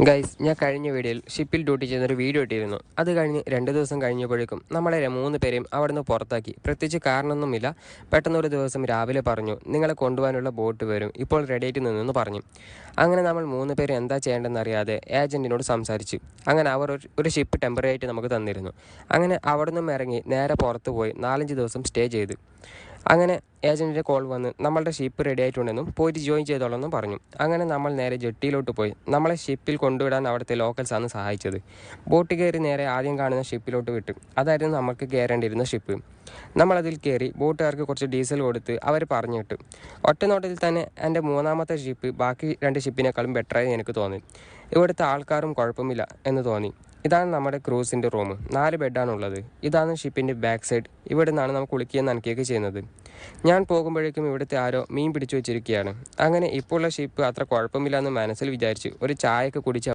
Guys, ഞാൻ കഴിഞ്ഞ വീഡിയോയിൽ ഷിപ്പിൽ ഡ്യൂട്ടി ചെയ്യുന്നൊരു വീഡിയോ ഇട്ടിരുന്നു. അത് കഴിഞ്ഞ് 2 ദിവസം കഴിഞ്ഞപ്പോഴേക്കും നമ്മളെ 3 പേരെയും അവിടെ നിന്ന് പുറത്താക്കി. പ്രത്യേകിച്ച് കാരണമൊന്നുമില്ല. പെട്ടെന്നൊരു ദിവസം രാവിലെ പറഞ്ഞു, നിങ്ങളെ കൊണ്ടുപോകാനുള്ള ബോട്ട് വരും, ഇപ്പോൾ റെഡിയായിട്ട് നിന്നെന്ന് പറഞ്ഞു. അങ്ങനെ നമ്മൾ 3 പേരും എന്താ ചെയ്യേണ്ടതെന്ന് അറിയാതെ ഏജൻറ്റിനോട് സംസാരിച്ചു. അങ്ങനെ അവർ ഒരു ഷിപ്പ് ടെമ്പററി ആയിട്ട് നമുക്ക് തന്നിരുന്നു. അങ്ങനെ അവിടെ നിന്നും ഇറങ്ങി നേരെ പുറത്ത് പോയി 4-5 ദിവസം സ്റ്റേ ചെയ്തു. അങ്ങനെ ഏജൻറ്റിൻ്റെ കോൾ വന്ന് നമ്മളുടെ ഷിപ്പ് റെഡി ആയിട്ടുണ്ടെന്നും പോയിട്ട് ജോയിൻ ചെയ്തോളെന്നും പറഞ്ഞു. അങ്ങനെ നമ്മൾ നേരെ ജെട്ടിയിലോട്ട് പോയി. നമ്മളെ ഷിപ്പിൽ കൊണ്ടുവിടാൻ അവിടുത്തെ ലോക്കൽസാണ് സഹായിച്ചത്. ബോട്ട് കയറി നേരെ ആദ്യം കാണുന്ന ഷിപ്പിലോട്ട് വിട്ടു. അതായിരുന്നു നമുക്ക് കയറേണ്ടിയിരുന്ന ഷിപ്പ്. നമ്മളതിൽ കയറി ബോട്ടുകാർക്ക് കുറച്ച് ഡീസൽ കൊടുത്ത് അവർ പറഞ്ഞു വിട്ടു. ഒറ്റ നോട്ടത്തിൽ തന്നെ എൻ്റെ 3ാമത്തെ ഷിപ്പ് ബാക്കി 2 ഷിപ്പിനേക്കാളും ബെറ്ററായി എനിക്ക് തോന്നി. ഇവിടുത്തെ ആൾക്കാരും കുഴപ്പമില്ല എന്ന് തോന്നി. ഇതാണ് നമ്മുടെ ക്രൂസിൻ്റെ റൂം. 4 ബെഡാണുള്ളത്. ഇതാണ് ഷിപ്പിൻ്റെ ബാക്ക് സൈഡ്. ഇവിടെ നിന്നാണ് നമുക്ക് കുളിക്കുകയും നനയ്ക്കുകയൊക്കെ ചെയ്യുന്നത്. ഞാൻ പോകുമ്പോഴേക്കും ഇവിടുത്തെ ആരോ മീൻ പിടിച്ചു വെച്ചിരിക്കുകയാണ്. അങ്ങനെ ഇപ്പോൾ ഉള്ള ഷിപ്പ് അത്ര കുഴപ്പമില്ല എന്ന് മനസ്സിൽ വിചാരിച്ച് ഒരു ചായയൊക്കെ കുടിച്ച്